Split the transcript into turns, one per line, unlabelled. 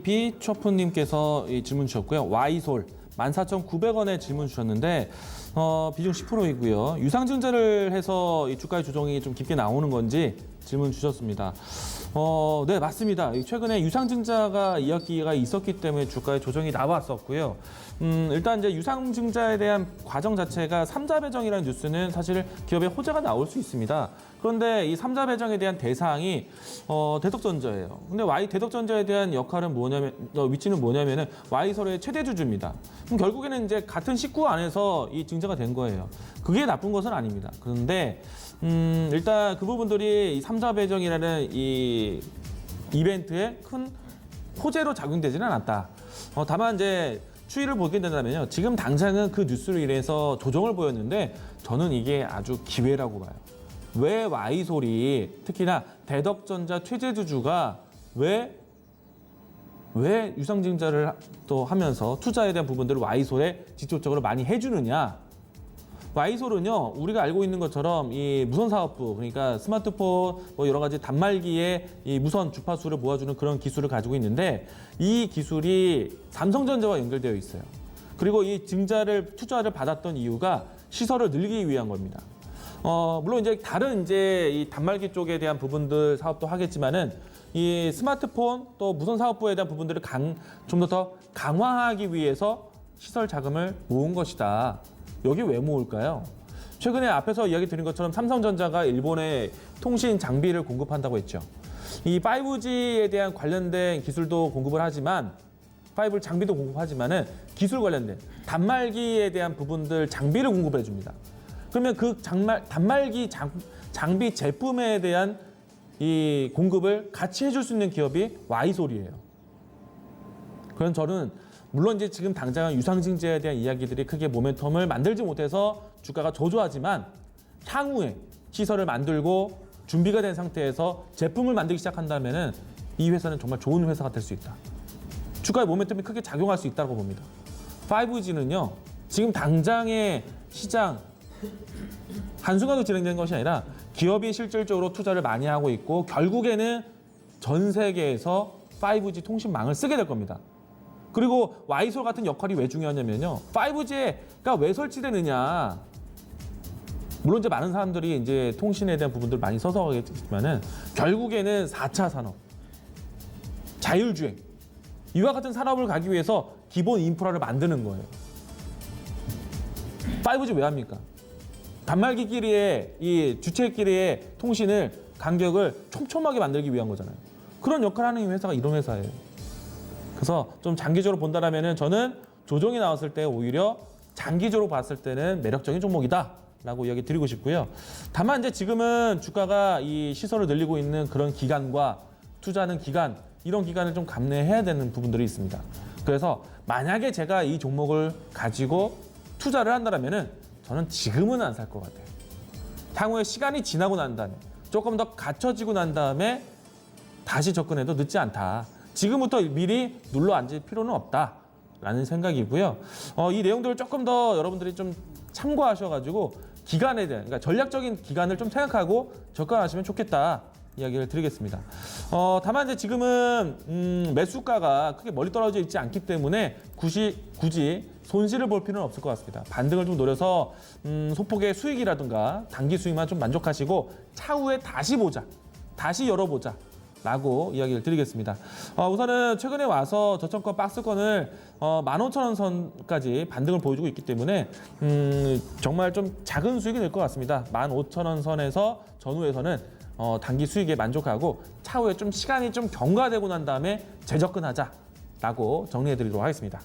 비초프님께서 질문 주셨고요. Y솔 14,900원에 질문 주셨는데 비중 10%이고요. 유상증자를 해서 이 주가의 조정이 좀 깊게 나오는 건지 질문 주셨습니다. 네, 맞습니다. 최근에 유상증자가 이야기가 있었기 때문에 주가의 조정이 나왔었고요. 일단 이제 유상증자에 대한 과정 자체가 삼자 배정이라는 뉴스는 사실 기업의 호재가 나올 수 있습니다. 그런데 이 삼자 배정에 대한 대상이 대덕전자예요. 근데 대덕전자에 대한 역할은 위치는 뭐냐면은 Y설의 최대 주주입니다. 그럼 결국에는 이제 같은 식구 안에서 이 증자가 된 거예요. 그게 나쁜 것은 아닙니다. 그런데 일단 그 부분들이 이 삼자 배정이라는 이 이벤트에 큰 호재로 작용되지는 않았다. 다만 이제 추이를 보게 된다면요. 지금 당장은 그 뉴스로 인해서 조정을 보였는데 저는 이게 아주 기회라고 봐요. 왜 Y솔이 특히나 대덕전자 최재주주가 왜 유상증자를 또 하면서 투자에 대한 부분들을 Y솔에 직접적으로 많이 해주느냐. Y솔은요, 우리가 알고 있는 것처럼 이 무선 사업부, 그러니까 스마트폰 뭐 여러 가지 단말기에 이 무선 주파수를 모아주는 그런 기술을 가지고 있는데 이 기술이 삼성전자와 연결되어 있어요. 그리고 이 투자를 받았던 이유가 시설을 늘리기 위한 겁니다. 물론 이제 다른 이 단말기 쪽에 대한 부분들 사업도 하겠지만은 이 스마트폰 또 무선 사업부에 대한 부분들을 좀 더 강화하기 위해서 시설 자금을 모은 것이다. 여기 왜 모을까요? 최근에 앞에서 이야기 드린 것처럼 삼성전자가 일본에 통신 장비를 공급한다고 했죠. 이 5G에 대한 관련된 기술도 공급을 하지만 5G 장비도 공급하지만은 기술 관련된 단말기에 대한 부분들 장비를 공급해 줍니다. 그러면 그 단말기 장비 제품에 대한 이 공급을 같이 해줄 수 있는 기업이 Y솔이에요. 그럼 저는 물론 이제 지금 당장은 유상증자에 대한 이야기들이 크게 모멘텀을 만들지 못해서 주가가 저조하지만 향후에 시설을 만들고 준비가 된 상태에서 제품을 만들기 시작한다면은 이 회사는 정말 좋은 회사가 될 수 있다. 주가의 모멘텀이 크게 작용할 수 있다고 봅니다. 5G는요, 지금 당장의 시장 한순간도 진행되는 것이 아니라 기업이 실질적으로 투자를 많이 하고 있고 결국에는 전 세계에서 5G 통신망을 쓰게 될 겁니다. 그리고 Y솔 같은 역할이 왜 중요하냐면요. 5G가 왜 설치되느냐. 물론 이제 많은 사람들이 이제 통신에 대한 부분들 많이 서서하겠지만은 결국에는 4차 산업, 자율주행 이와 같은 산업을 가기 위해서 기본 인프라를 만드는 거예요. 5G 왜 합니까? 단말기끼리의 이 주체끼리의 통신을 간격을 촘촘하게 만들기 위한 거잖아요. 그런 역할을 하는 회사가 이런 회사예요. 그래서 좀 장기적으로 본다라면은 저는 조정이 나왔을 때 오히려 장기적으로 봤을 때는 매력적인 종목이다라고 이야기 드리고 싶고요. 다만 이제 지금은 주가가 이 시설을 늘리고 있는 그런 기간과 투자하는 기간 이런 기간을 좀 감내해야 되는 부분들이 있습니다. 그래서 만약에 제가 이 종목을 가지고 투자를 한다라면은 저는 지금은 안 살 것 같아요. 향후에 시간이 지나고 난 다음에 조금 더 갖춰지고 난 다음에 다시 접근해도 늦지 않다. 지금부터 미리 눌러 앉을 필요는 없다라는 생각이고요. 이 내용들을 조금 더 여러분들이 좀 참고하셔가지고 기간에 대한, 그러니까 전략적인 기간을 좀 생각하고 접근하시면 좋겠다 이야기를 드리겠습니다. 다만 이제 지금은 매수가가 크게 멀리 떨어져 있지 않기 때문에 굳이 손실을 볼 필요는 없을 것 같습니다. 반등을 좀 노려서 소폭의 수익이라든가 단기 수익만 좀 만족하시고 차후에 다시 보자, 다시 열어보자. 라고 이야기를 드리겠습니다. 우선은 최근에 와서 저점권 박스권을 15,000원 선까지 반등을 보여주고 있기 때문에 정말 좀 작은 수익이 될 것 같습니다. 15,000원 선에서 전후에서는 단기 수익에 만족하고 차후에 좀 시간이 좀 경과되고 난 다음에 재접근하자라고 정리해 드리도록 하겠습니다.